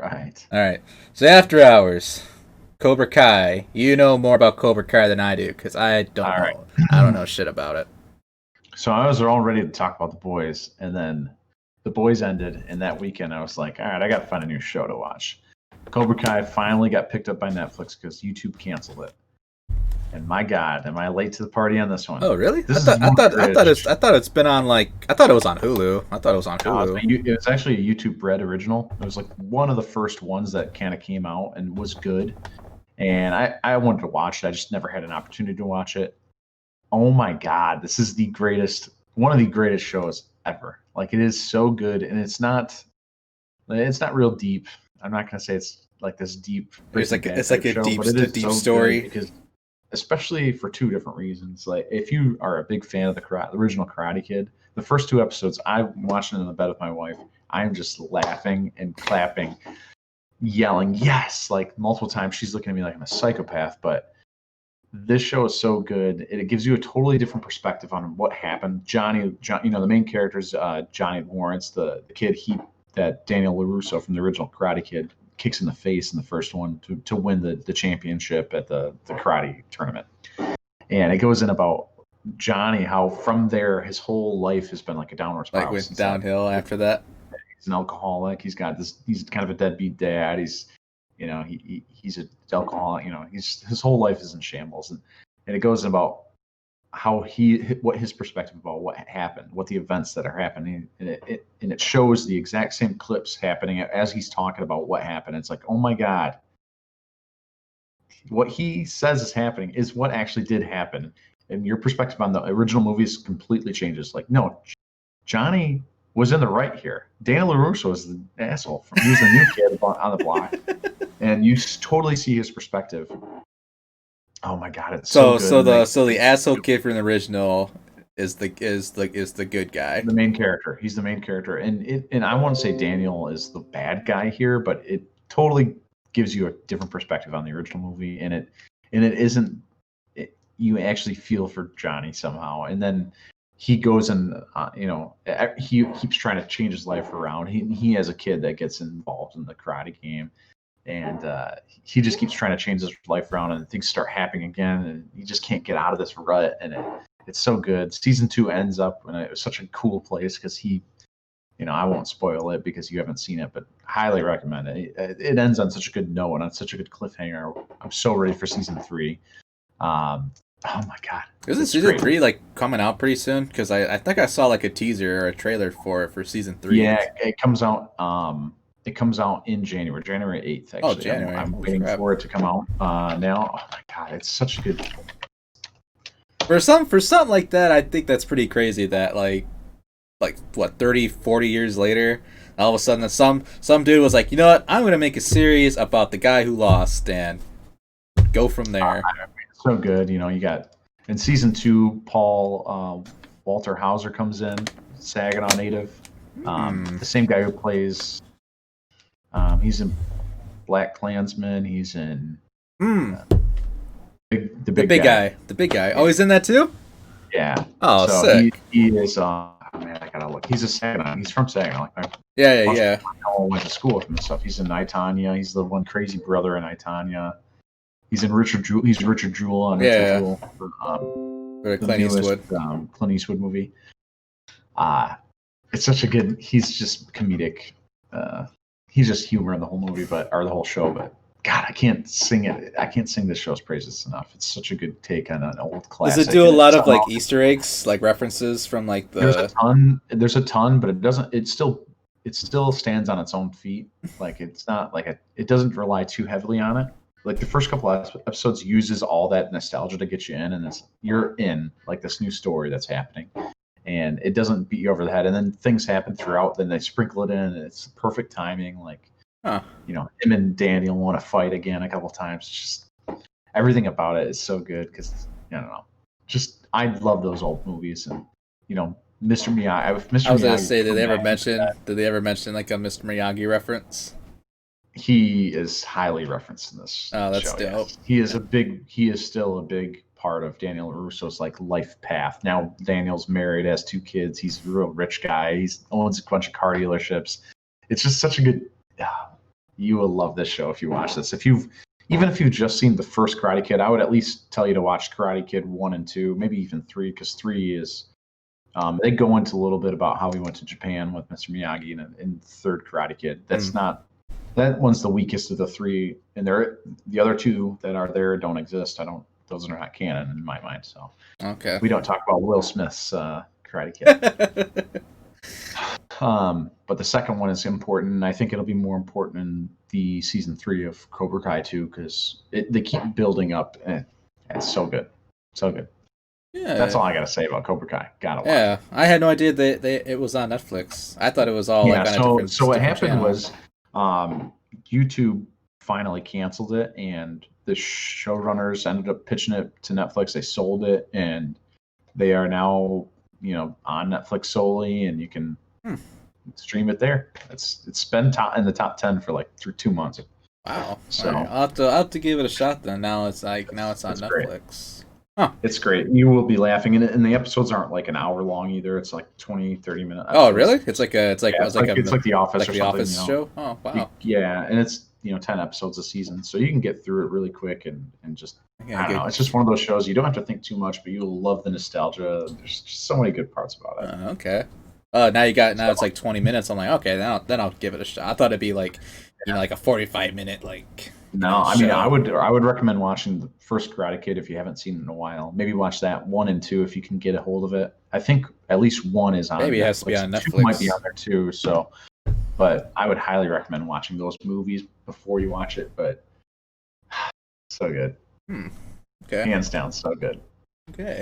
right. All right. So After Hours, Cobra Kai. You know more about Cobra Kai than I do because I don't All right. know. I don't know shit about it. So I was all ready to talk about The Boys, and then The Boys ended, and that weekend I was like, all right, I got to find a new show to watch. Cobra Kai finally got picked up by Netflix because YouTube canceled it. And my God, am I late to the party on this one? Oh really? This is one of the greatest. I thought it's been on like I thought it was on Hulu. I thought it was on Hulu. It was actually a YouTube Red original. It was like one of the first ones that kind of came out and was good. And I wanted to watch it. I just never had an opportunity to watch it. Oh my God, this is the greatest, one of the greatest shows ever. Like it is so good, and it's not real deep. I'm not gonna say it's like this deep Breaking Bad It's like type a show, but it is deep so story. good because, especially for two different reasons. Like if you are a big fan of the original Karate Kid, the first two episodes I'm watching in the bed with my wife. I'm just laughing and clapping, yelling yes like multiple times. She's looking at me like I'm a psychopath, but this show is so good. It gives you a totally different perspective on what happened. The main character is Johnny Lawrence, the kid that Daniel LaRusso from the original Karate Kid kicks in the face in the first one to win the championship at the karate tournament. And it goes in about Johnny, how from there his whole life has been like a downward spiral. Like went downhill after that. He's an alcoholic. He's kind of a deadbeat dad. He's an alcoholic. His whole life is in shambles, and it goes about what his perspective about what happened, what the events that are happening, and it shows the exact same clips happening as he's talking about what happened. It's like, oh my God, what he says is happening is what actually did happen, and your perspective on the original movies completely changes. Like, no, Johnny was in the right here. Daniel LaRusso is the asshole. He's the new kid on the block, and you totally see his perspective. Oh my God, it's so good. So the asshole kid from the original is the good guy. The main character. He's the main character, and I want to say Daniel is the bad guy here, but it totally gives you a different perspective on the original movie, and it isn't. You actually feel for Johnny somehow, and then he goes and he keeps trying to change his life around. He has a kid that gets involved in the karate game, and he just keeps trying to change his life around, and things start happening again, and he just can't get out of this rut. And it's so good. Season 2 ends up in such a cool place because I won't spoil it because you haven't seen it, but highly recommend it. It ends on such a good note and on such a good cliffhanger. I'm so ready for season 3. Oh my God! Isn't season 3 like coming out pretty soon? Because I think I saw like a teaser or a trailer for season 3. Yeah, it comes out. It comes out in January 8th. Actually, oh, January. I'm waiting for it to come out now. Oh my God, it's such a good. For something like that, I think that's pretty crazy. That like what 30, 40 years later, all of a sudden some dude was like, you know what, I'm gonna make a series about the guy who lost and go from there. So good, you got in season 2, Paul Walter Hauser comes in, Saginaw native, the same guy who plays. He's in Black Klansman. He's in the big guy. The big guy. Oh, he's in that too. Yeah. Oh, so sick. He is. Man, I gotta look. He's a Saginaw. He's from Saginaw. Yeah. I went to school with him and stuff. He's in I, Tonya. He's the one crazy brother in I, Tonya. He's in Richard Jewell. He's Richard Jewell on Richard Jewell. For Clint Eastwood. Clint Eastwood movie. It's such a good. He's just comedic. He's just humor in the whole movie, or the whole show. But God, I can't sing it. I can't sing this show's praises enough. It's such a good take on an old classic. Does it do a lot of like Easter eggs, like references from like the? There's a ton, but it doesn't. It still stands on its own feet. Like it's not like it doesn't rely too heavily on it. Like the first couple of episodes uses all that nostalgia to get you in, and you're in like this new story that's happening, and it doesn't beat you over the head. And then things happen throughout. Then they sprinkle it in, and it's perfect timing. Like, him and Daniel want to fight again a couple times. It's just everything about it is so good because I don't know. Just I love those old movies, and Mr. Miyagi. I was gonna say, did they ever mention like a Mr. Miyagi reference? He is highly referenced in this. Oh, that's show, dope. Yes. He is still a big part of Daniel LaRusso's like life path. Now Daniel's married, has 2 kids. He's a real rich guy. He owns a bunch of car dealerships. It's just such a good. You will love this show if you watch this. Even if you've just seen the first Karate Kid, I would at least tell you to watch Karate Kid 1 and 2, maybe even 3, because 3 is they go into a little bit about how he went to Japan with Mr. Miyagi in third Karate Kid. That's not that one's the weakest of the 3, and the other 2 that are there don't exist. Those are not canon in my mind. So Okay. we don't talk about Will Smith's Karate Kid. But the second one is important, and I think it'll be more important in the season 3 of Cobra Kai 2 because they keep building up. And it's so good, so good. Yeah, that's all I gotta say about Cobra Kai. Gotta watch. Yeah, I had no idea that it was on Netflix. I thought it was all like on a different. So what different happened channel. was, YouTube finally canceled it, and the showrunners ended up pitching it to Netflix. They sold it, and they are now on Netflix solely, and you can stream it there. It's been in the top 10 for like 2 months. Wow. So right. I'll have to give it a shot then. Now it's on Netflix. Great. Huh. It's great. You will be laughing, and the episodes aren't like an hour long either. It's like 20, 30 minutes. Oh, really? It's like The Office like or the something. Office show. Oh, wow. Yeah, and it's 10 episodes a season, so you can get through it really quick and just I don't know. It's just one of those shows you don't have to think too much, but you'll love the nostalgia. There's just so many good parts about it. Okay. Now it's like 20 minutes. I'm like, okay, then I'll give it a shot. I thought it'd be like like a 45-minute like. No, I mean, I would recommend watching the first Karate Kid if you haven't seen it in a while. Maybe watch that 1 and 2 if you can get a hold of it. I think at least 1 is on. Maybe Netflix. It has to be on Netflix. 2 might be on there too. So, but I would highly recommend watching those movies before you watch it. But so good. Okay. Hands down, so good. Okay.